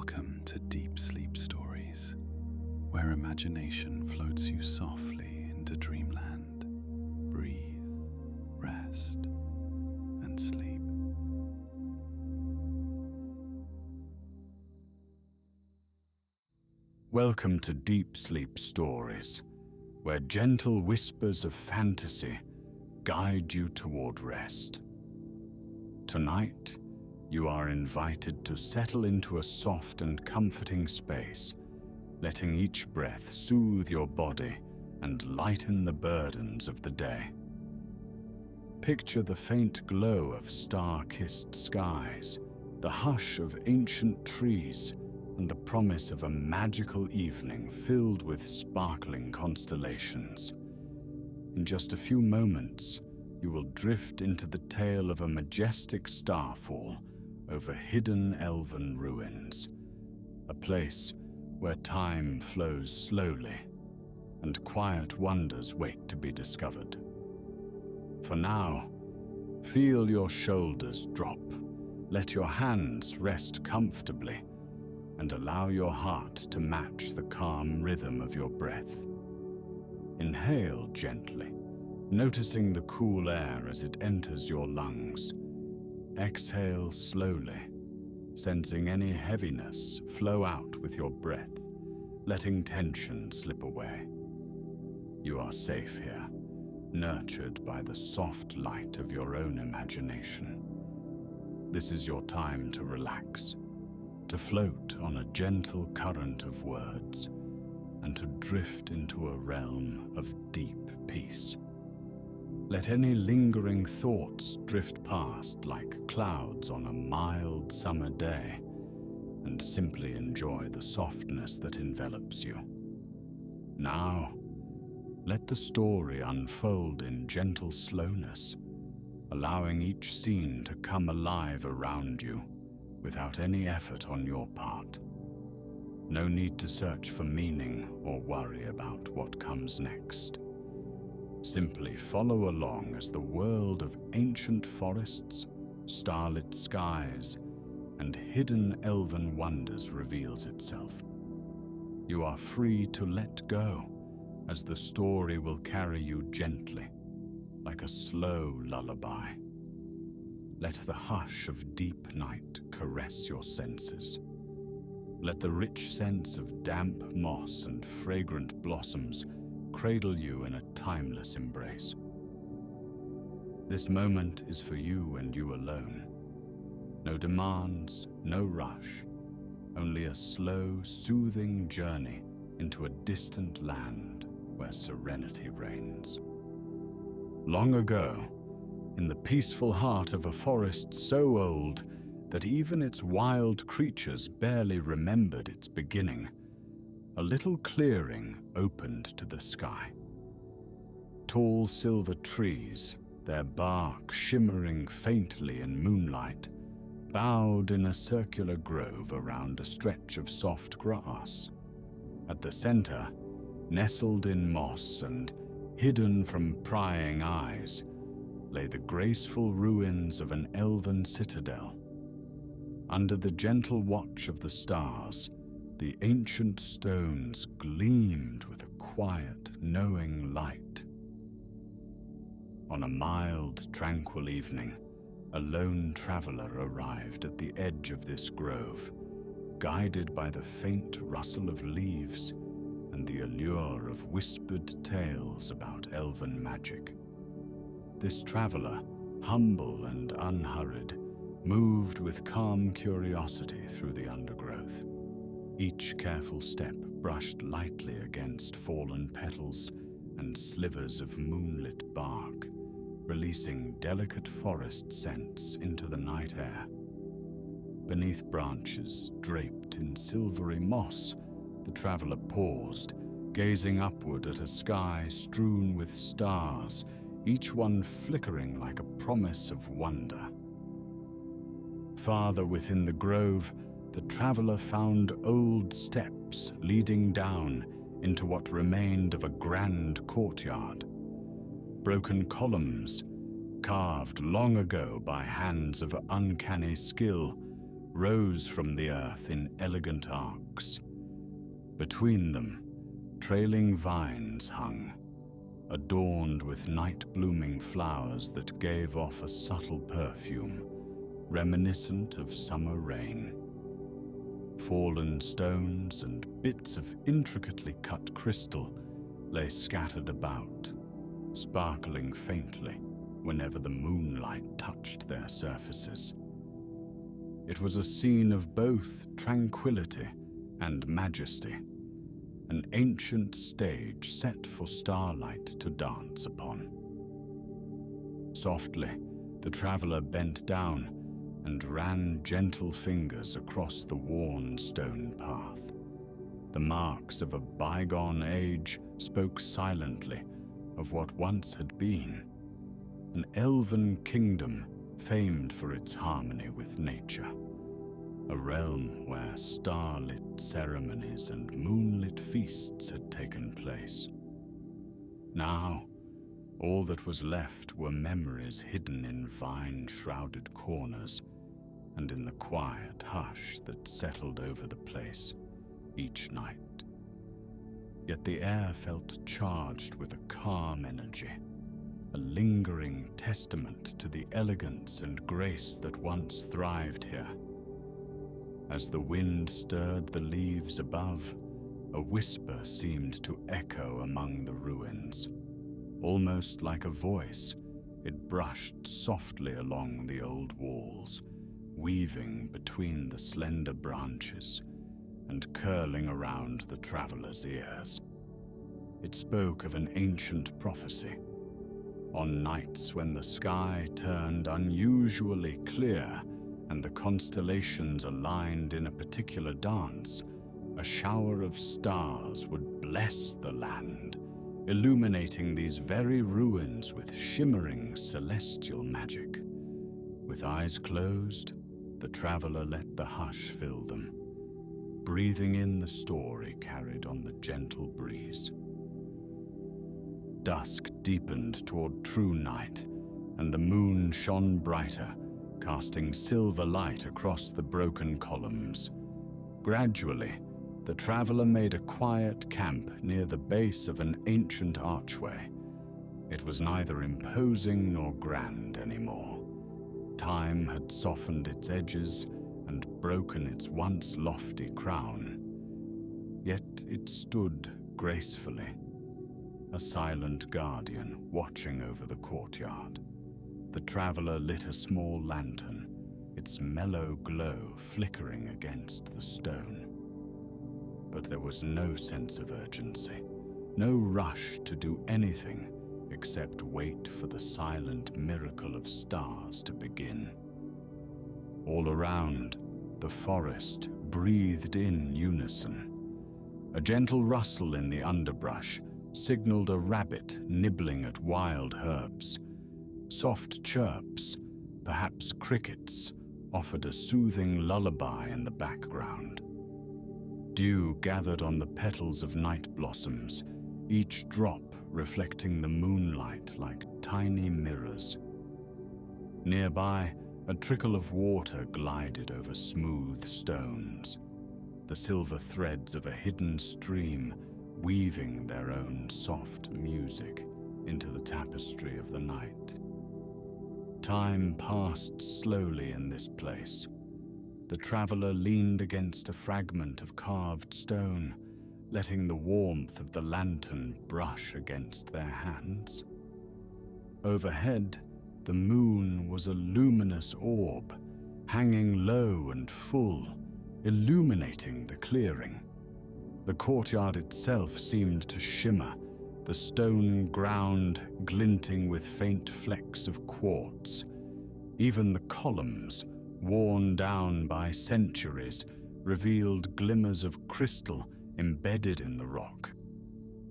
Welcome to Deep Sleep Stories, where imagination floats you softly into dreamland. Breathe, rest, and sleep. Welcome to Deep Sleep Stories, where gentle whispers of fantasy guide you toward rest. Tonight, you are invited to settle into a soft and comforting space, letting each breath soothe your body and lighten the burdens of the day. Picture the faint glow of star-kissed skies, the hush of ancient trees, and the promise of a magical evening filled with sparkling constellations. In just a few moments, you will drift into the tale of a majestic starfall over hidden elven ruins, a place where time flows slowly and quiet wonders wait to be discovered. For now, feel your shoulders drop, let your hands rest comfortably, and allow your heart to match the calm rhythm of your breath. Inhale gently, noticing the cool air as it enters your lungs. Exhale slowly, sensing any heaviness flow out with your breath, letting tension slip away. You are safe here, nurtured by the soft light of your own imagination. This is your time to relax, to float on a gentle current of words, and to drift into a realm of deep peace. Let any lingering thoughts drift past like clouds on a mild summer day, and simply enjoy the softness that envelops you. Now, let the story unfold in gentle slowness, allowing each scene to come alive around you without any effort on your part. No need to search for meaning or worry about what comes next. Simply follow along as the world of ancient forests, starlit skies, and hidden elven wonders reveals itself. You are free to let go, as the story will carry you gently, like a slow lullaby. Let the hush of deep night caress your senses. Let the rich scents of damp moss and fragrant blossoms cradle you in a timeless embrace. This moment is for you and you alone. No demands, no rush, only a slow, soothing journey into a distant land where serenity reigns. Long ago, in the peaceful heart of a forest so old that even its wild creatures barely remembered its beginning, a little clearing opened to the sky. Tall silver trees, their bark shimmering faintly in moonlight, bowed in a circular grove around a stretch of soft grass. At the center, nestled in moss and hidden from prying eyes, lay the graceful ruins of an elven citadel. Under the gentle watch of the stars, the ancient stones gleamed with a quiet, knowing light. On a mild, tranquil evening, a lone traveler arrived at the edge of this grove, guided by the faint rustle of leaves and the allure of whispered tales about elven magic. This traveler, humble and unhurried, moved with calm curiosity through the undergrowth. Each careful step brushed lightly against fallen petals and slivers of moonlit bark, releasing delicate forest scents into the night air. Beneath branches draped in silvery moss, the traveler paused, gazing upward at a sky strewn with stars, each one flickering like a promise of wonder. Farther within the grove, the traveler found old steps leading down into what remained of a grand courtyard. Broken columns, carved long ago by hands of uncanny skill, rose from the earth in elegant arcs. Between them, trailing vines hung, adorned with night-blooming flowers that gave off a subtle perfume, reminiscent of summer rain. Fallen stones and bits of intricately cut crystal lay scattered about, sparkling faintly whenever the moonlight touched their surfaces. It was a scene of both tranquility and majesty, an ancient stage set for starlight to dance upon. Softly, the traveler bent down and ran gentle fingers across the worn stone path. The marks of a bygone age spoke silently of what once had been, an elven kingdom famed for its harmony with nature, a realm where starlit ceremonies and moonlit feasts had taken place. Now, all that was left were memories hidden in vine-shrouded corners and in the quiet hush that settled over the place each night. Yet the air felt charged with a calm energy, a lingering testament to the elegance and grace that once thrived here. As the wind stirred the leaves above, a whisper seemed to echo among the ruins. Almost like a voice, it brushed softly along the old walls, weaving between the slender branches and curling around the traveler's ears. It spoke of an ancient prophecy. On nights when the sky turned unusually clear and the constellations aligned in a particular dance, a shower of stars would bless the land, illuminating these very ruins with shimmering celestial magic. With eyes closed, the traveler let the hush fill them, breathing in the story carried on the gentle breeze. Dusk deepened toward true night, and the moon shone brighter, casting silver light across the broken columns. Gradually, the traveler made a quiet camp near the base of an ancient archway. It was neither imposing nor grand anymore. Time had softened its edges and broken its once lofty crown. Yet it stood gracefully, a silent guardian watching over the courtyard. The traveler lit a small lantern, its mellow glow flickering against the stone. But there was no sense of urgency, no rush to do anything except wait for the silent miracle of stars to begin. All around, the forest breathed in unison. A gentle rustle in the underbrush signaled a rabbit nibbling at wild herbs. Soft chirps, perhaps crickets, offered a soothing lullaby in the background. Dew gathered on the petals of night blossoms, each drop reflecting the moonlight like tiny mirrors. Nearby, a trickle of water glided over smooth stones, the silver threads of a hidden stream weaving their own soft music into the tapestry of the night. Time passed slowly in this place. The traveler leaned against a fragment of carved stone, letting the warmth of the lantern brush against their hands. Overhead, the moon was a luminous orb, hanging low and full, illuminating the clearing. The courtyard itself seemed to shimmer, the stone ground glinting with faint flecks of quartz. Even the columns, worn down by centuries, revealed glimmers of crystal embedded in the rock.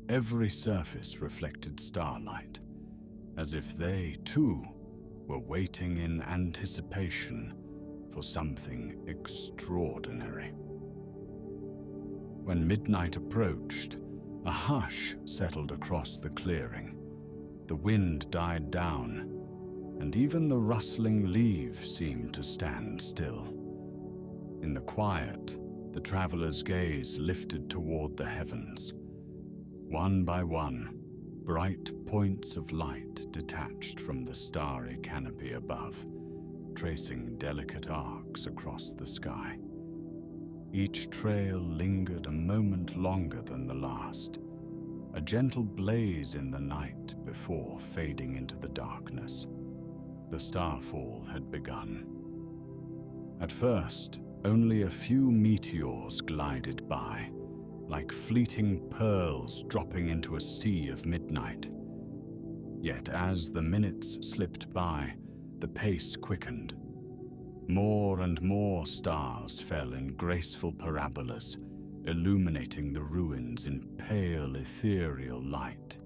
Every surface reflected starlight, as if they, too, were waiting in anticipation for something extraordinary. When midnight approached, a hush settled across the clearing. The wind died down, and even the rustling leaves seemed to stand still. In the quiet, the traveler's gaze lifted toward the heavens. One by one, bright points of light detached from the starry canopy above, tracing delicate arcs across the sky. Each trail lingered a moment longer than the last, a gentle blaze in the night before fading into the darkness. The starfall had begun. At first, only a few meteors glided by, like fleeting pearls dropping into a sea of midnight. Yet as the minutes slipped by, the pace quickened. More and more stars fell in graceful parabolas, illuminating the ruins in pale, ethereal light.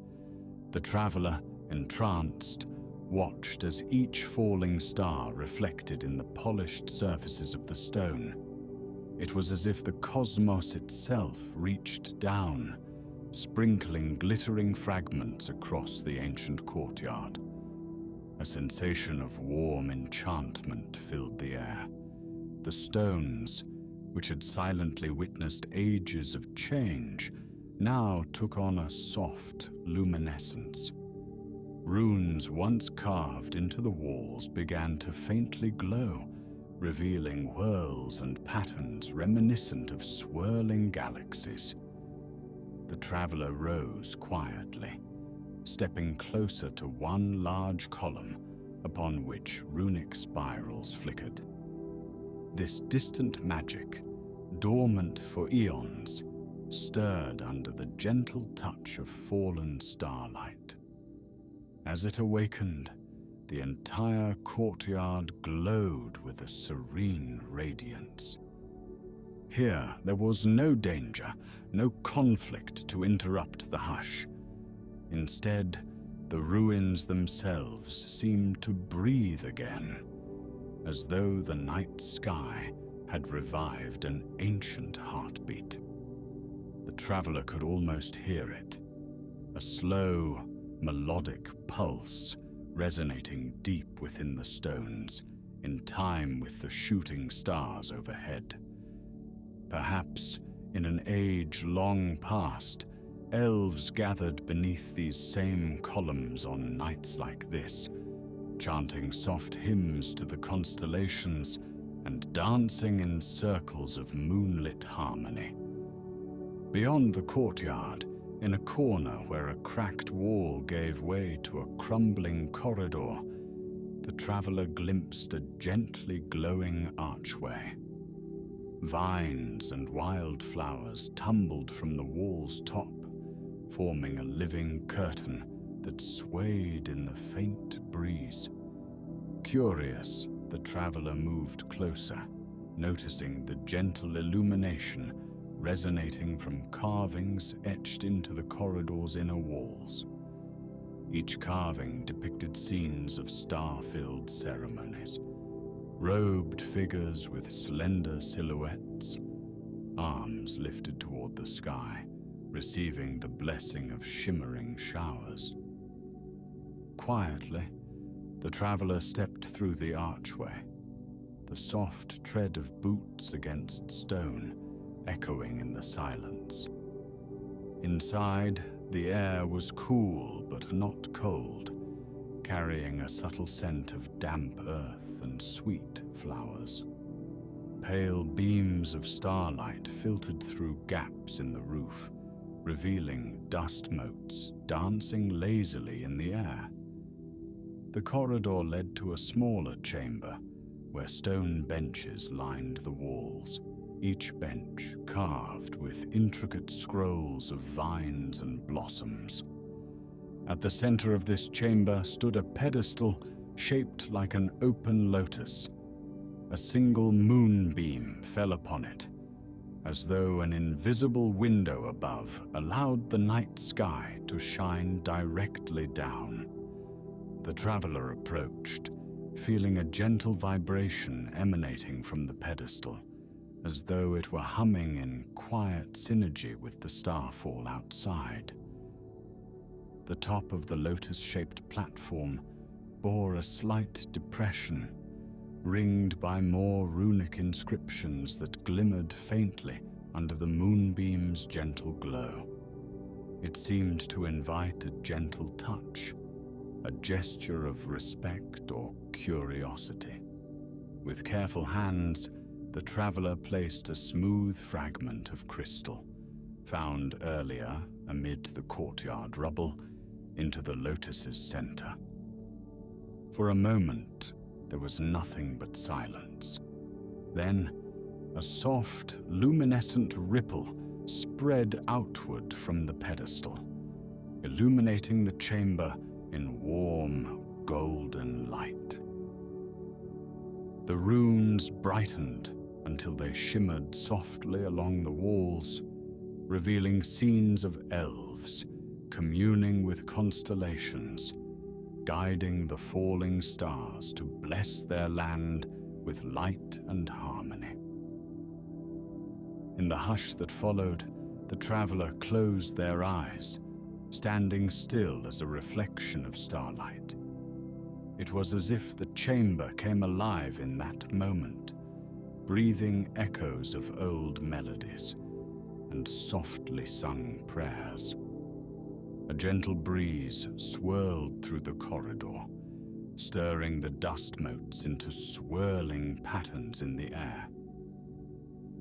The traveler, entranced, watched as each falling star reflected in the polished surfaces of the stone. It was as if the cosmos itself reached down, sprinkling glittering fragments across the ancient courtyard. A sensation of warm enchantment filled the air. The stones, which had silently witnessed ages of change, now took on a soft luminescence. Runes once carved into the walls began to faintly glow, revealing whirls and patterns reminiscent of swirling galaxies. The traveler rose quietly, stepping closer to one large column upon which runic spirals flickered. This distant magic, dormant for eons, stirred under the gentle touch of fallen starlight. As it awakened, the entire courtyard glowed with a serene radiance. Here there was no danger, no conflict to interrupt the hush. Instead, the ruins themselves seemed to breathe again, as though the night sky had revived an ancient heartbeat. The traveler could almost hear it, a slow, melodic pulse resonating deep within the stones, in time with the shooting stars overhead. Perhaps, in an age long past, elves gathered beneath these same columns on nights like this, chanting soft hymns to the constellations and dancing in circles of moonlit harmony. Beyond the courtyard, in a corner where a cracked wall gave way to a crumbling corridor, the traveler glimpsed a gently glowing archway. Vines and wildflowers tumbled from the wall's top, forming a living curtain that swayed in the faint breeze. Curious, the traveler moved closer, noticing the gentle illumination resonating from carvings etched into the corridor's inner walls. Each carving depicted scenes of star-filled ceremonies, robed figures with slender silhouettes, arms lifted toward the sky, receiving the blessing of shimmering showers. Quietly, the traveler stepped through the archway, the soft tread of boots against stone echoing in the silence. Inside, the air was cool but not cold, carrying a subtle scent of damp earth and sweet flowers. Pale beams of starlight filtered through gaps in the roof, revealing dust motes dancing lazily in the air. The corridor led to a smaller chamber where stone benches lined the walls, each bench carved with intricate scrolls of vines and blossoms. At the center of this chamber stood a pedestal shaped like an open lotus. A single moonbeam fell upon it, as though an invisible window above allowed the night sky to shine directly down. The traveler approached, feeling a gentle vibration emanating from the pedestal, as though it were humming in quiet synergy with the starfall outside. The top of the lotus-shaped platform bore a slight depression, ringed by more runic inscriptions that glimmered faintly under the moonbeam's gentle glow. It seemed to invite a gentle touch, a gesture of respect or curiosity. With careful hands, the traveler placed a smooth fragment of crystal, found earlier amid the courtyard rubble, into the lotus's center. For a moment, there was nothing but silence. Then, a soft, luminescent ripple spread outward from the pedestal, illuminating the chamber in warm, golden light. The runes brightened until they shimmered softly along the walls, revealing scenes of elves communing with constellations, guiding the falling stars to bless their land with light and harmony. In the hush that followed, the traveler closed their eyes, standing still as a reflection of starlight. It was as if the chamber came alive in that moment, breathing echoes of old melodies and softly sung prayers. A gentle breeze swirled through the corridor, stirring the dust motes into swirling patterns in the air.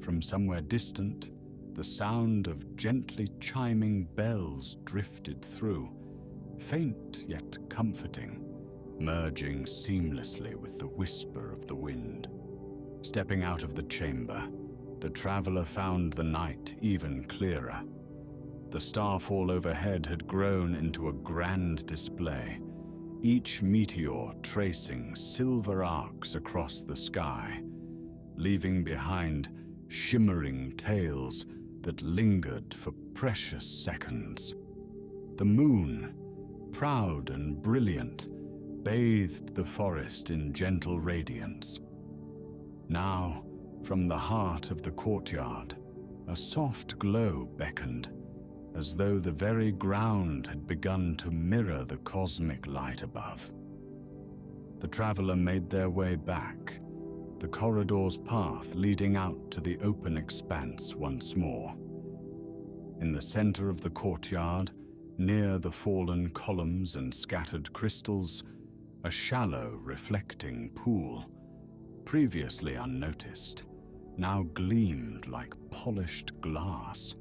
From somewhere distant, the sound of gently chiming bells drifted through, faint yet comforting, merging seamlessly with the whisper of the wind. Stepping out of the chamber, the traveler found the night even clearer. The starfall overhead had grown into a grand display, each meteor tracing silver arcs across the sky, leaving behind shimmering tails that lingered for precious seconds. The moon, proud and brilliant, bathed the forest in gentle radiance. Now, from the heart of the courtyard, a soft glow beckoned, as though the very ground had begun to mirror the cosmic light above. The traveler made their way back, the corridor's path leading out to the open expanse once more. In the center of the courtyard, near the fallen columns and scattered crystals, a shallow, reflecting pool, previously unnoticed, now gleamed like polished glass.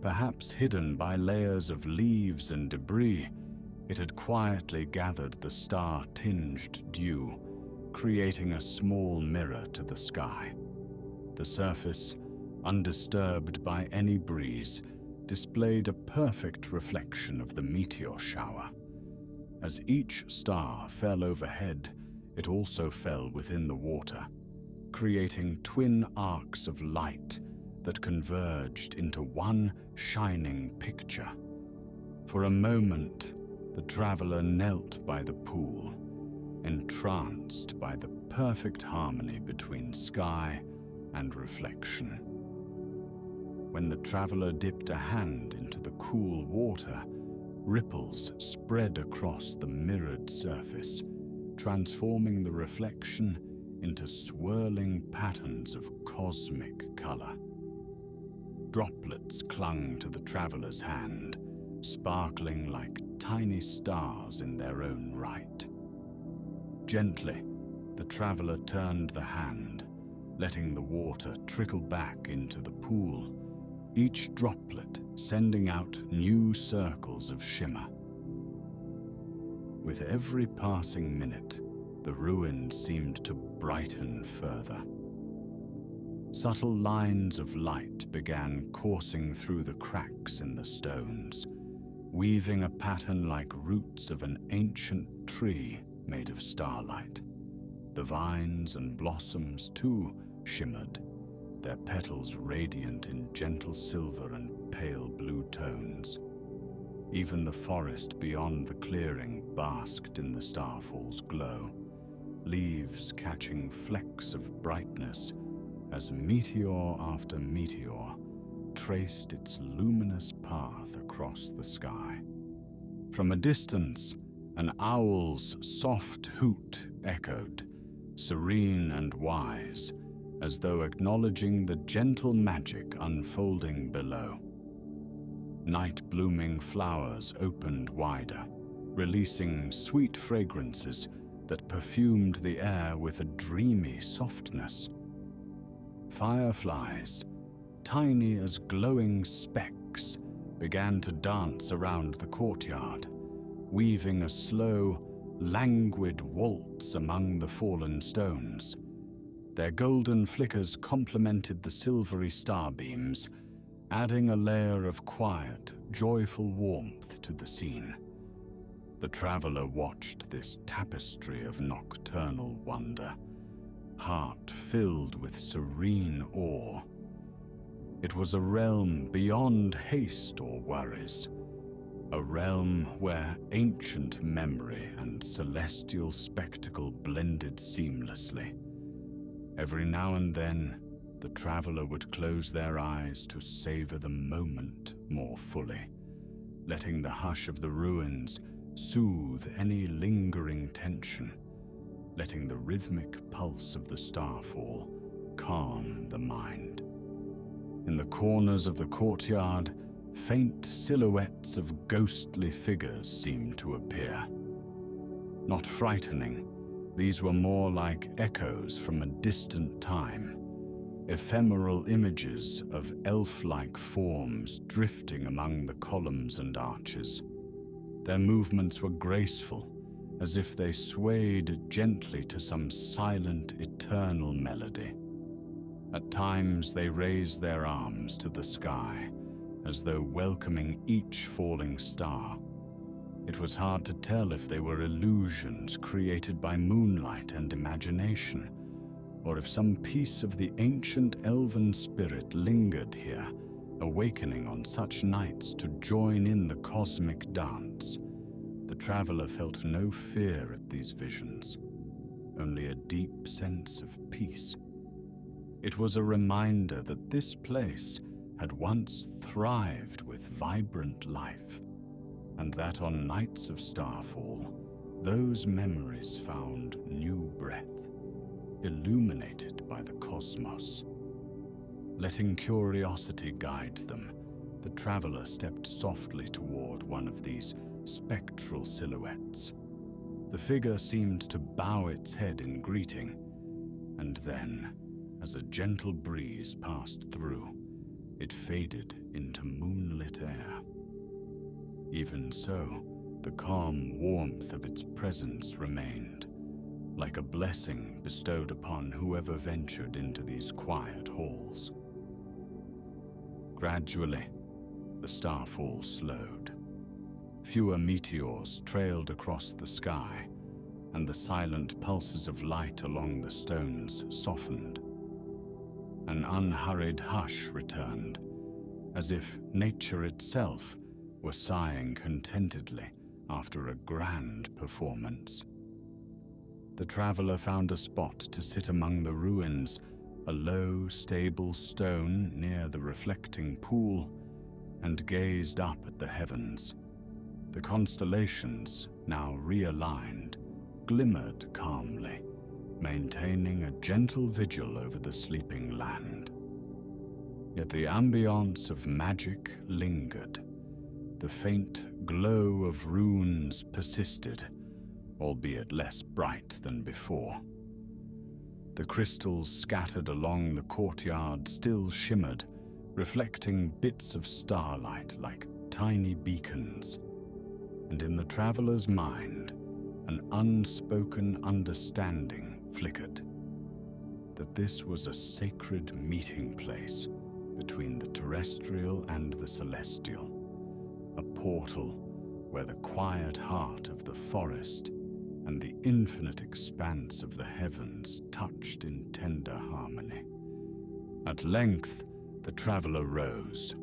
Perhaps hidden by layers of leaves and debris, it had quietly gathered the star-tinged dew, creating a small mirror to the sky. The surface, undisturbed by any breeze, displayed a perfect reflection of the meteor shower. As each star fell overhead, it also fell within the water, creating twin arcs of light that converged into one shining picture. For a moment, the traveler knelt by the pool, entranced by the perfect harmony between sky and reflection. When the traveler dipped a hand into the cool water, ripples spread across the mirrored surface, transforming the reflection into swirling patterns of cosmic color. Droplets clung to the traveler's hand, sparkling like tiny stars in their own right. Gently, the traveler turned the hand, letting the water trickle back into the pool, each droplet sending out new circles of shimmer. With every passing minute, the ruin seemed to brighten further. Subtle lines of light began coursing through the cracks in the stones, weaving a pattern like roots of an ancient tree made of starlight. The vines and blossoms, too, shimmered, their petals radiant in gentle silver and pale blue tones. Even the forest beyond the clearing basked in the starfall's glow, leaves catching flecks of brightness as meteor after meteor traced its luminous path across the sky. From a distance, an owl's soft hoot echoed, serene and wise, as though acknowledging the gentle magic unfolding below. Night-blooming flowers opened wider, releasing sweet fragrances that perfumed the air with a dreamy softness. Fireflies, tiny as glowing specks, began to dance around the courtyard, weaving a slow, languid waltz among the fallen stones. Their golden flickers complemented the silvery starbeams, adding a layer of quiet, joyful warmth to the scene. The traveler watched this tapestry of nocturnal wonder, heart filled with serene awe. It was a realm beyond haste or worries, a realm where ancient memory and celestial spectacle blended seamlessly. Every now and then, the traveler would close their eyes to savor the moment more fully, letting the hush of the ruins soothe any lingering tension, letting the rhythmic pulse of the starfall calm the mind. In the corners of the courtyard, faint silhouettes of ghostly figures seemed to appear. Not frightening, these were more like echoes from a distant time, ephemeral images of elf-like forms drifting among the columns and arches. Their movements were graceful, as if they swayed gently to some silent, eternal melody. At times they raised their arms to the sky, as though welcoming each falling star. It was hard to tell if they were illusions created by moonlight and imagination, or if some piece of the ancient elven spirit lingered here, awakening on such nights to join in the cosmic dance. The traveler felt no fear at these visions, only a deep sense of peace. It was a reminder that this place had once thrived with vibrant life, and that on nights of starfall, those memories found new breath, illuminated by the cosmos. Letting curiosity guide them, the traveler stepped softly toward one of these spectral silhouettes. The figure seemed to bow its head in greeting, and then, as a gentle breeze passed through, it faded into moonlit air. Even so, the calm warmth of its presence remained, like a blessing bestowed upon whoever ventured into these quiet halls. Gradually, the starfall slowed. Fewer meteors trailed across the sky, and the silent pulses of light along the stones softened. An unhurried hush returned, as if nature itself were sighing contentedly after a grand performance. The traveler found a spot to sit among the ruins, a low, stable stone near the reflecting pool, and gazed up at the heavens. The constellations, now realigned, glimmered calmly, maintaining a gentle vigil over the sleeping land. Yet the ambiance of magic lingered. The faint glow of runes persisted, albeit less bright than before. The crystals scattered along the courtyard still shimmered, reflecting bits of starlight like tiny beacons. And in the traveler's mind, an unspoken understanding flickered, that this was a sacred meeting place between the terrestrial and the celestial, a portal where the quiet heart of the forest and the infinite expanse of the heavens touched in tender harmony. At length, the traveler rose,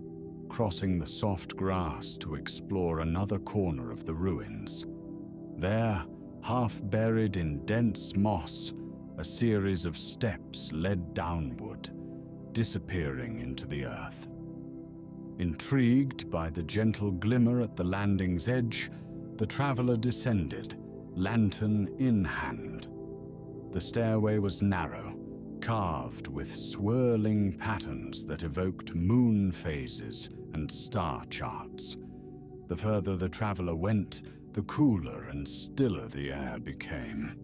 crossing the soft grass to explore another corner of the ruins. There, half buried in dense moss, a series of steps led downward, disappearing into the earth. Intrigued by the gentle glimmer at the landing's edge, the traveler descended, lantern in hand. The stairway was narrow, carved with swirling patterns that evoked moon phases and star charts. The further the traveler went, the cooler and stiller the air became,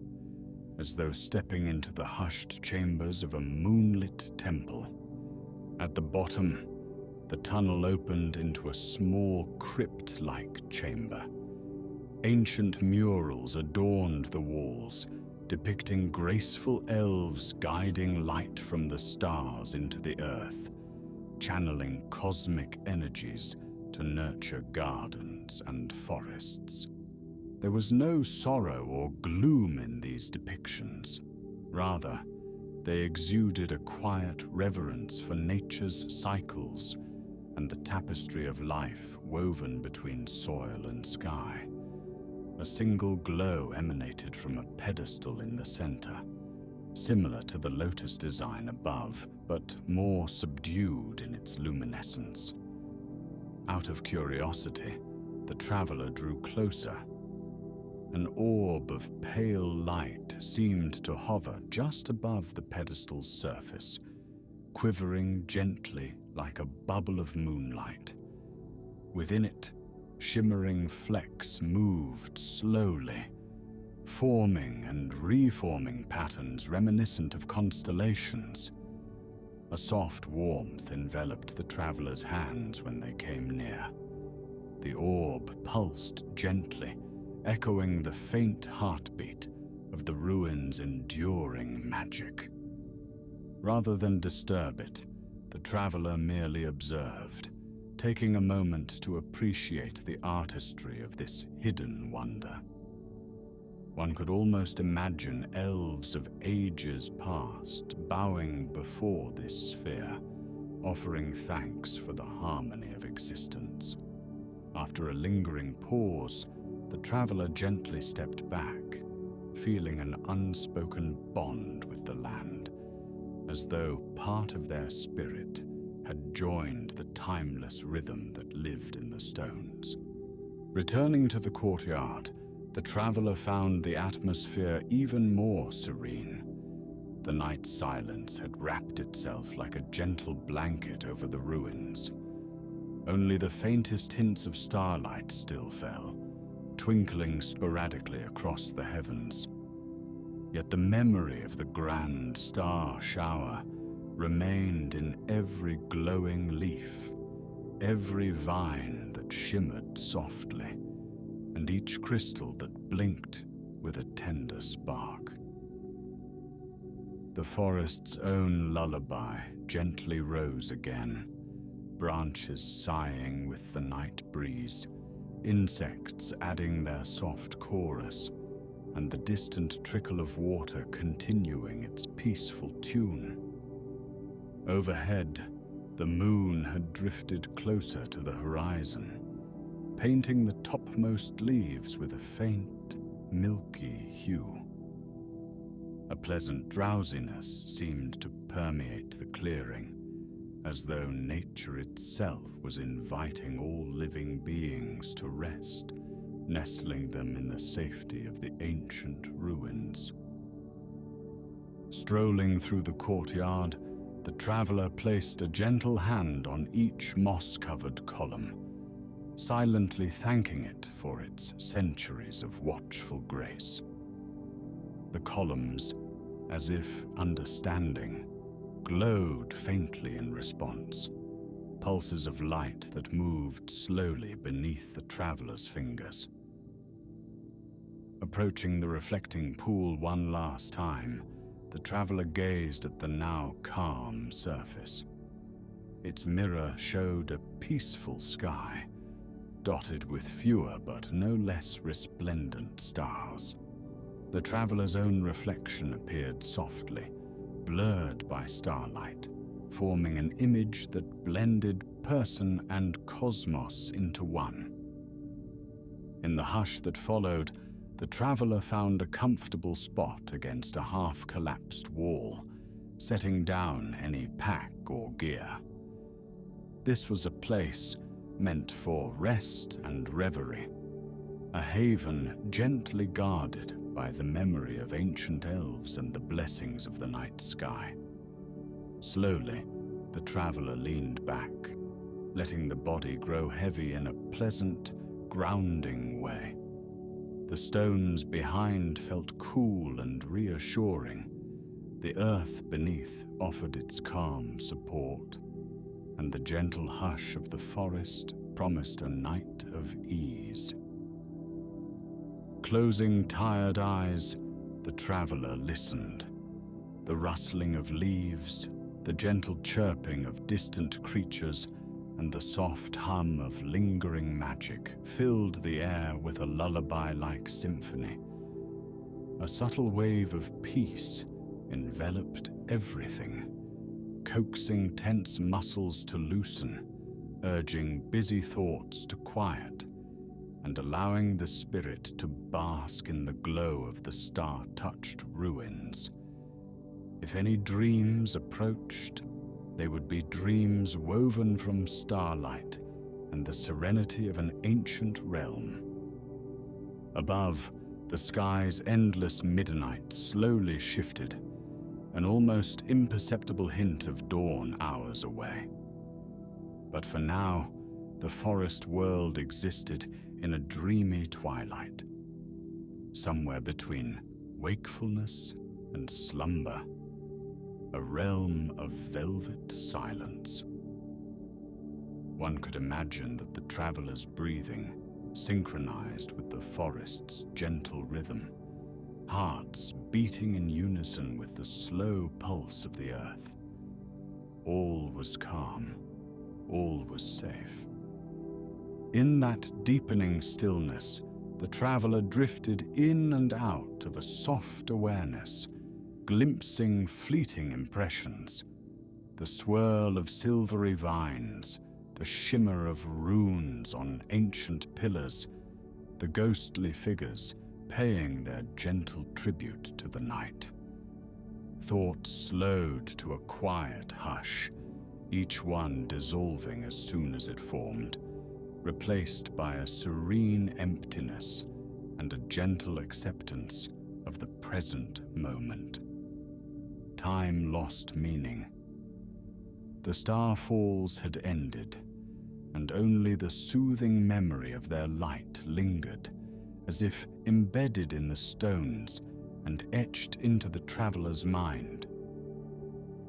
as though stepping into the hushed chambers of a moonlit temple. At the bottom, the tunnel opened into a small crypt-like chamber. Ancient murals adorned the walls, depicting graceful elves guiding light from the stars into the earth, channeling cosmic energies to nurture gardens and forests. There was no sorrow or gloom in these depictions. Rather, they exuded a quiet reverence for nature's cycles and the tapestry of life woven between soil and sky. A single glow emanated from a pedestal in the center, similar to the lotus design above, but more subdued in its luminescence. Out of curiosity, the traveler drew closer. An orb of pale light seemed to hover just above the pedestal's surface, quivering gently like a bubble of moonlight. Within it, shimmering flecks moved slowly, forming and reforming patterns reminiscent of constellations. A soft warmth enveloped the traveler's hands when they came near. The orb pulsed gently, echoing the faint heartbeat of the ruins' enduring magic. Rather than disturb it, the traveler merely observed, taking a moment to appreciate the artistry of this hidden wonder. One could almost imagine elves of ages past bowing before this sphere, offering thanks for the harmony of existence. After a lingering pause, the traveler gently stepped back, feeling an unspoken bond with the land, as though part of their spirit had joined the timeless rhythm that lived in the stones. Returning to the courtyard, the traveler found the atmosphere even more serene. The night silence had wrapped itself like a gentle blanket over the ruins. Only the faintest hints of starlight still fell, twinkling sporadically across the heavens. Yet the memory of the grand star shower remained in every glowing leaf, every vine that shimmered softly, and each crystal that blinked with a tender spark. The forest's own lullaby gently rose again, branches sighing with the night breeze, insects adding their soft chorus, and the distant trickle of water continuing its peaceful tune. Overhead, the moon had drifted closer to the horizon, painting the topmost leaves with a faint, milky hue. A pleasant drowsiness seemed to permeate the clearing, as though nature itself was inviting all living beings to rest, nestling them in the safety of the ancient ruins. Strolling through the courtyard, the traveler placed a gentle hand on each moss-covered column, silently thanking it for its centuries of watchful grace. The columns, as if understanding, glowed faintly in response, pulses of light that moved slowly beneath the traveler's fingers. Approaching the reflecting pool one last time, the traveler gazed at the now calm surface. Its mirror showed a peaceful sky, dotted with fewer but no less resplendent stars. The traveler's own reflection appeared softly, blurred by starlight, forming an image that blended person and cosmos into one. In the hush that followed, the traveler found a comfortable spot against a half-collapsed wall, setting down any pack or gear. This was a place meant for rest and reverie, a haven gently guarded by the memory of ancient elves and the blessings of the night sky. Slowly, the traveler leaned back, letting the body grow heavy in a pleasant, grounding way. The stones behind felt cool and reassuring. The earth beneath offered its calm support, and the gentle hush of the forest promised a night of ease. Closing tired eyes, the traveler listened. The rustling of leaves, the gentle chirping of distant creatures, and the soft hum of lingering magic filled the air with a lullaby-like symphony. A subtle wave of peace enveloped everything, coaxing tense muscles to loosen, urging busy thoughts to quiet, and allowing the spirit to bask in the glow of the star-touched ruins. If any dreams approached, they would be dreams woven from starlight and the serenity of an ancient realm. Above, the sky's endless midnight slowly shifted, an almost imperceptible hint of dawn hours away. But for now, the forest world existed in a dreamy twilight, somewhere between wakefulness and slumber, a realm of velvet silence. One could imagine that the traveler's breathing synchronized with the forest's gentle rhythm, hearts beating in unison with the slow pulse of the earth. All was calm, all was safe. In that deepening stillness, the traveler drifted in and out of a soft awareness, glimpsing fleeting impressions, the swirl of silvery vines, the shimmer of runes on ancient pillars, the ghostly figures paying their gentle tribute to the night. Thoughts slowed to a quiet hush, each one dissolving as soon as it formed, replaced by a serene emptiness and a gentle acceptance of the present moment. Time lost meaning. The starfalls had ended, and only the soothing memory of their light lingered, as if embedded in the stones and etched into the traveler's mind.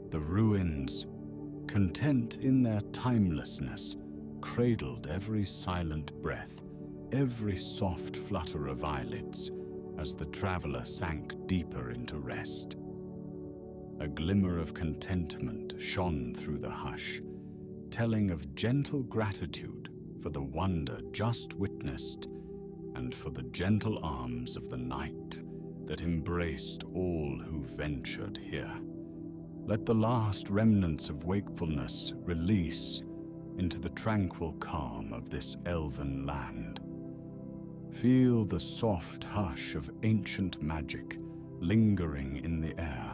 The ruins, content in their timelessness, cradled every silent breath, every soft flutter of eyelids, as the traveler sank deeper into rest. A glimmer of contentment shone through the hush, telling of gentle gratitude for the wonder just witnessed and for the gentle arms of the night that embraced all who ventured here. Let the last remnants of wakefulness release into the tranquil calm of this elven land. Feel the soft hush of ancient magic lingering in the air,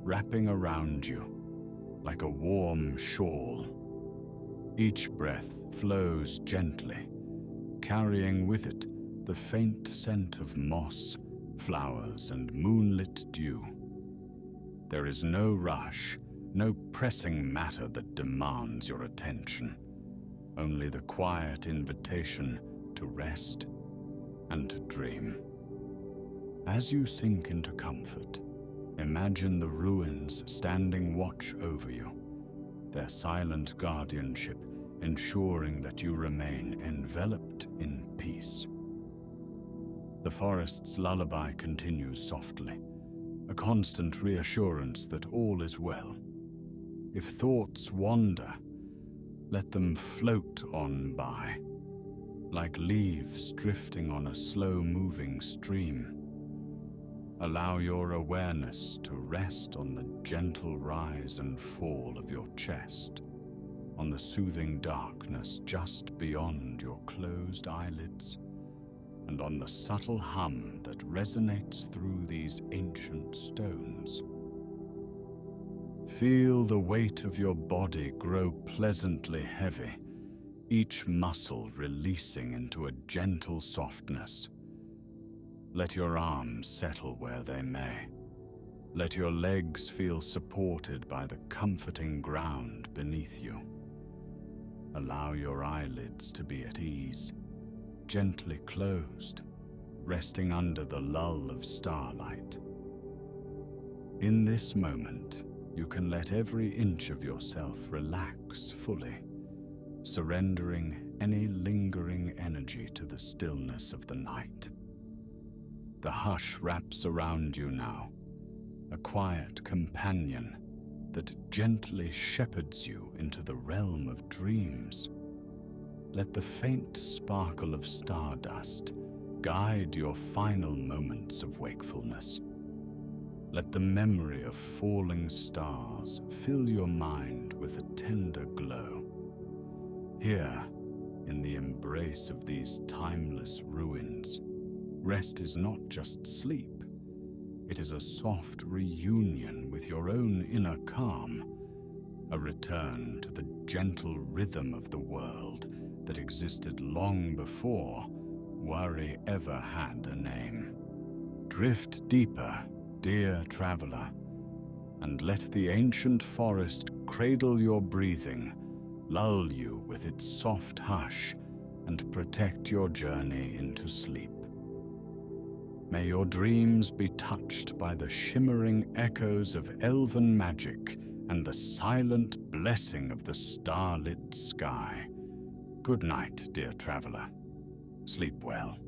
wrapping around you like a warm shawl. Each breath flows gently, carrying with it the faint scent of moss, flowers, and moonlit dew. There is no rush, no pressing matter that demands your attention, only the quiet invitation to rest and to dream. As you sink into comfort, imagine the ruins standing watch over you, their silent guardianship ensuring that you remain enveloped in peace. The forest's lullaby continues softly, a constant reassurance that all is well. If thoughts wander, let them float on by, like leaves drifting on a slow-moving stream. Allow your awareness to rest on the gentle rise and fall of your chest, on the soothing darkness just beyond your closed eyelids, and on the subtle hum that resonates through these ancient stones. Feel the weight of your body grow pleasantly heavy, each muscle releasing into a gentle softness. Let your arms settle where they may. Let your legs feel supported by the comforting ground beneath you. Allow your eyelids to be at ease, gently closed, resting under the lull of starlight. In this moment, you can let every inch of yourself relax fully, surrendering any lingering energy to the stillness of the night. The hush wraps around you now, a quiet companion that gently shepherds you into the realm of dreams. Let the faint sparkle of stardust guide your final moments of wakefulness. Let the memory of falling stars fill your mind with a tender glow. Here, in the embrace of these timeless ruins, rest is not just sleep. It is a soft reunion with your own inner calm, a return to the gentle rhythm of the world that existed long before worry ever had a name. Drift deeper, dear traveler, and let the ancient forest cradle your breathing, lull you with its soft hush, and protect your journey into sleep. May your dreams be touched by the shimmering echoes of elven magic and the silent blessing of the starlit sky. Good night, dear traveler. Sleep well.